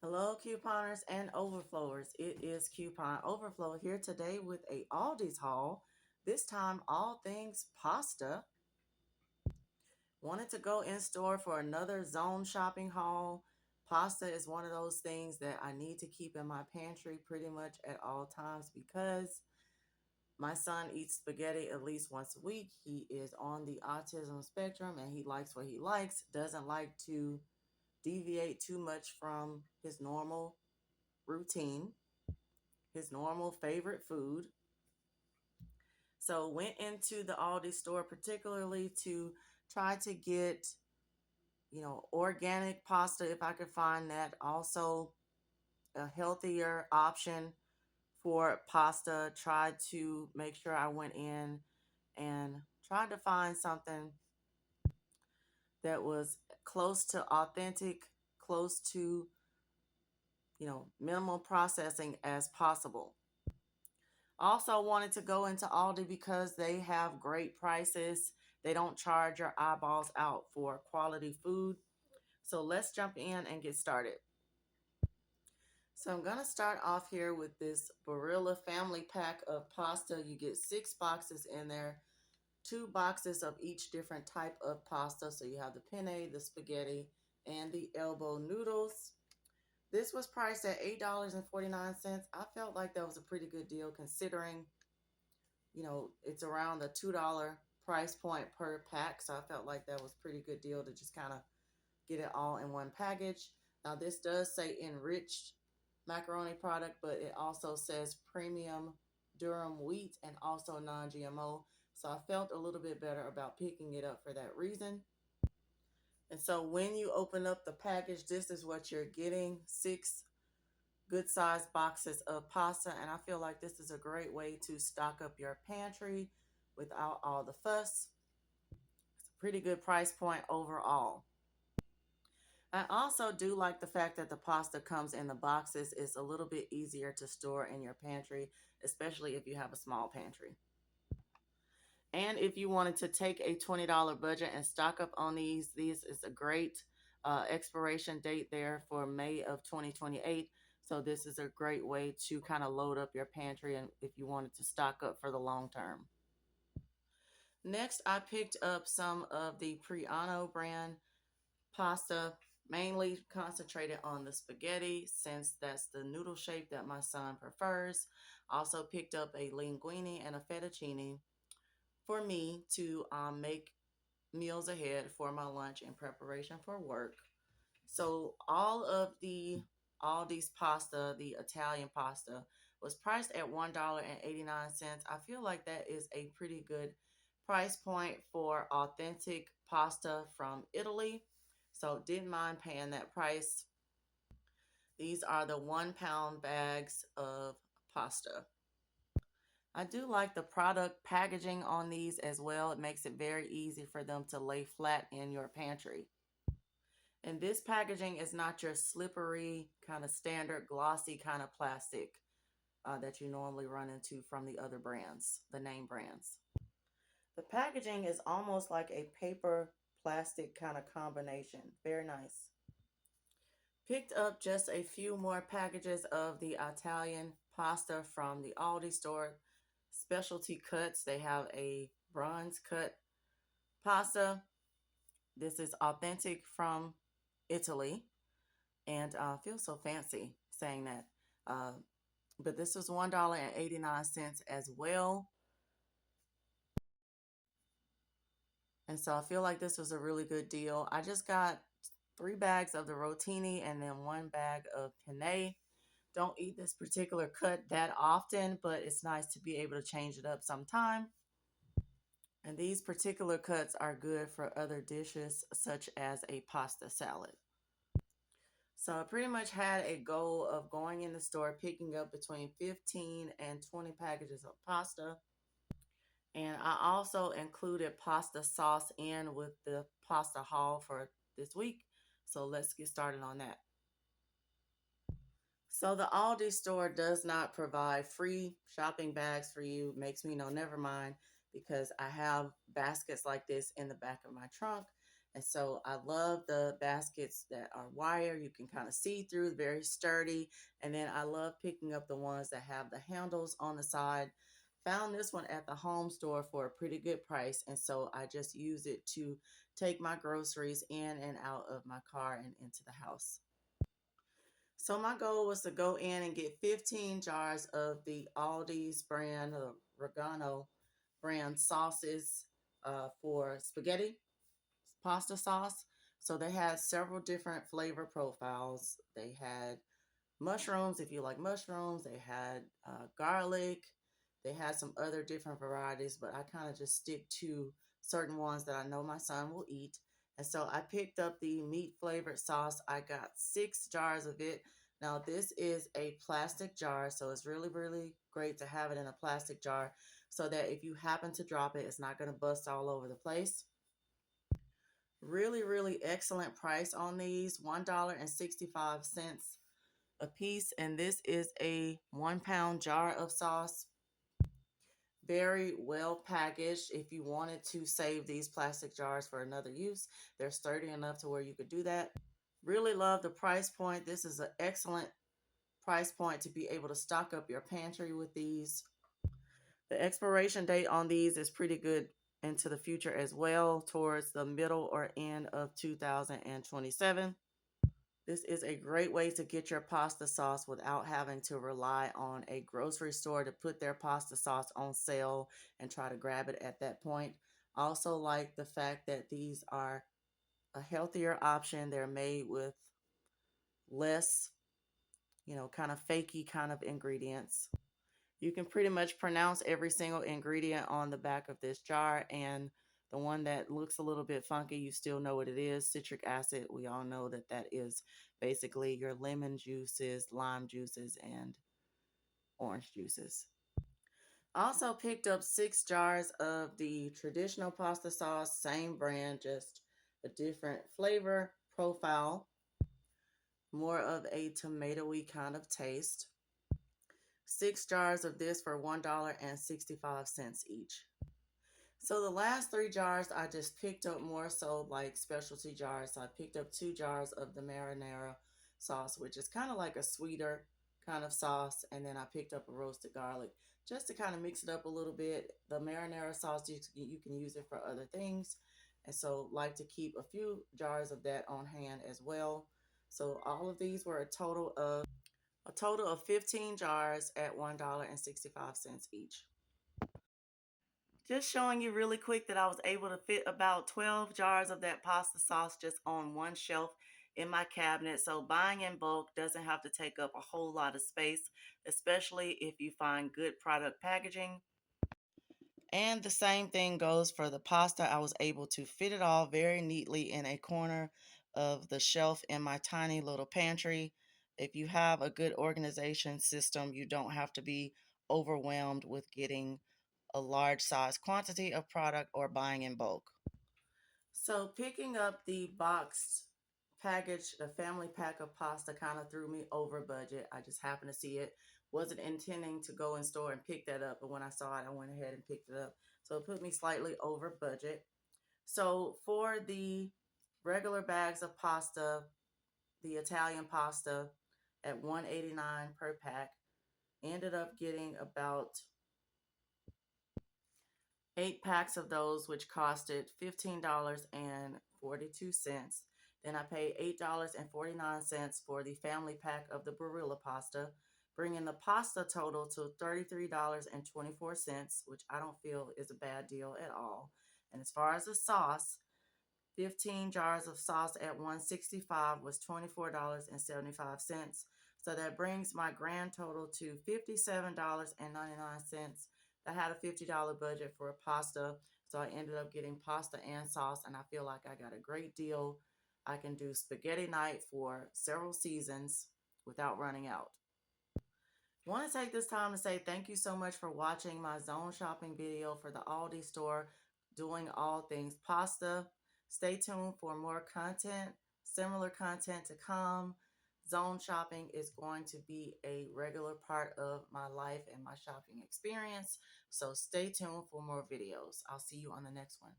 Hello, couponers and overflowers. It is Coupon Overflow here today with a Aldi's haul. This time, all things pasta. Wanted to go in store for another zone shopping haul. Pasta is one of those things that I need to keep in my pantry pretty much at all times because my son eats spaghetti at least once a week. He is on the autism spectrum and he likes what he likes, doesn't like to deviate too much from his normal routine, his normal favorite food. So went into the Aldi store particularly to try to get, organic pasta if I could find that. Also a healthier option for pasta. Tried to make sure I went in and tried to find something that was close to authentic, close to, minimal processing as possible. Also wanted to go into Aldi because they have great prices. They don't charge your eyeballs out for quality food. So let's jump in and get started. So I'm going to start off here with this Barilla family pack of pasta. You get 6 boxes in there, 2 boxes of each different type of pasta. So you have the penne, the spaghetti, and the elbow noodles. This was priced at $8.49. I felt like that was a pretty good deal considering it's around the $2 price point per pack. So I felt like that was a pretty good deal to just kind of get it all in one package. Now, this does say enriched macaroni product, but it also says premium durum wheat and also non GMO. So I felt a little bit better about picking it up for that reason. And so when you open up the package, this is what you're getting: 6 good sized boxes of pasta. And I feel like this is a great way to stock up your pantry without all the fuss. It's a pretty good price point overall. I also do like the fact that the pasta comes in the boxes. It's a little bit easier to store in your pantry, especially if you have a small pantry. And if you wanted to take a $20 budget and stock up on these is a great expiration date there for May of 2028. So this is a great way to kind of load up your pantry and if you wanted to stock up for the long term. Next, I picked up some of the Priano brand pasta, mainly concentrated on the spaghetti since that's the noodle shape that my son prefers. Also picked up a linguine and a fettuccine for me to make meals ahead for my lunch in preparation for work. So all these pasta, the Italian pasta, was priced at $1.89. I feel like that is a pretty good price point for authentic pasta from Italy. So didn't mind paying that price. These are the 1 pound bags of pasta. I do like the product packaging on these as well. It makes it very easy for them to lay flat in your pantry. And this packaging is not your slippery, kind of standard, glossy kind of plastic that you normally run into from the other brands, the name brands. The packaging is almost like a paper plastic kind of combination. Very nice. Picked up just a few more packages of the Italian pasta from the Aldi store. Specialty cuts. They have a bronze cut pasta. This is authentic from Italy and feels so fancy saying that. Uh, but this was $1.89 as well. And so I feel like this was a really good deal. I just got 3 bags of the rotini and then 1 bag of penne. Don't eat this particular cut that often, but it's nice to be able to change it up sometime. And these particular cuts are good for other dishes, such as a pasta salad. So I pretty much had a goal of going in the store, picking up between 15 and 20 packages of pasta. And I also included pasta sauce in with the pasta haul for this week. So let's get started on that. So the Aldi store does not provide free shopping bags for you. Makes me know, never mind, because I have baskets like this in the back of my trunk. And so I love the baskets that are wire. You can kind of see through, very sturdy. And then I love picking up the ones that have the handles on the side. Found this one at the home store for a pretty good price. And so I just use it to take my groceries in and out of my car and into the house. So my goal was to go in and get 15 jars of the Aldi's brand, the Regano brand sauces for spaghetti, pasta sauce. So they had several different flavor profiles. They had mushrooms, if you like mushrooms. They had garlic. They had some other different varieties, but I kind of just stick to certain ones that I know my son will eat. And so I picked up the meat flavored sauce. I got 6 jars of it. Now, this is a plastic jar, so it's really, really great to have it in a plastic jar so that if you happen to drop it, it's not going to bust all over the place. Really, really excellent price on these, $1.65 a piece. And this is a 1 pound jar of sauce. Very well packaged. If you wanted to save these plastic jars for another use, they're sturdy enough to where you could do that. Really love the price point. This is an excellent price point to be able to stock up your pantry with these. The expiration date on these is pretty good into the future as well, towards the middle or end of 2027. This is a great way to get your pasta sauce without having to rely on a grocery store to put their pasta sauce on sale and try to grab it at that point. Also like the fact that these are a healthier option. They're made with less, kind of fakey kind of ingredients. You can pretty much pronounce every single ingredient on the back of this jar, and the one that looks a little bit funky, you still know what it is. Citric acid, we all know that that is basically your lemon juices, lime juices, and orange juices. Also picked up 6 jars of the traditional pasta sauce, same brand, just a different flavor profile, more of a tomatoey kind of taste. 6 jars of this for $1.65 each. So the last 3 jars I just picked up more so like specialty jars. So I picked up 2 jars of the marinara sauce, which is kind of like a sweeter kind of sauce. And then I picked up a roasted garlic just to kind of mix it up a little bit. The marinara sauce, you can use it for other things. And so like to keep a few jars of that on hand as well. So all of these were a total of 15 jars at $1.65 each. Just showing you really quick that I was able to fit about 12 jars of that pasta sauce just on one shelf in my cabinet. So buying in bulk doesn't have to take up a whole lot of space, especially if you find good product packaging. And the same thing goes for the pasta. I was able to fit it all very neatly in a corner of the shelf in my tiny little pantry. If you have a good organization system, you don't have to be overwhelmed with getting a large size quantity of product or buying in bulk. So picking up the boxed package, the family pack of pasta kind of threw me over budget. I just happened to see it. Wasn't intending to go in store and pick that up, but when I saw it, I went ahead and picked it up. So it put me slightly over budget. So for the regular bags of pasta, the Italian pasta at $1.89 per pack, ended up getting about 8 packs of those, which costed $15.42. Then I paid $8.49 for the family pack of the Barilla pasta, bringing the pasta total to $33.24, which I don't feel is a bad deal at all. And as far as the sauce, 15 jars of sauce at 165 was $24.75. So that brings my grand total to $57.99. I had a $50 budget for a pasta, so I ended up getting pasta and sauce, and I feel like I got a great deal. I can do spaghetti night for several seasons without running out. I want to take this time to say thank you so much for watching my zone shopping video for the Aldi store, doing all things pasta. Stay tuned for more content, similar content to come. Zone shopping is going to be a regular part of my life and my shopping experience. So stay tuned for more videos. I'll see you on the next one.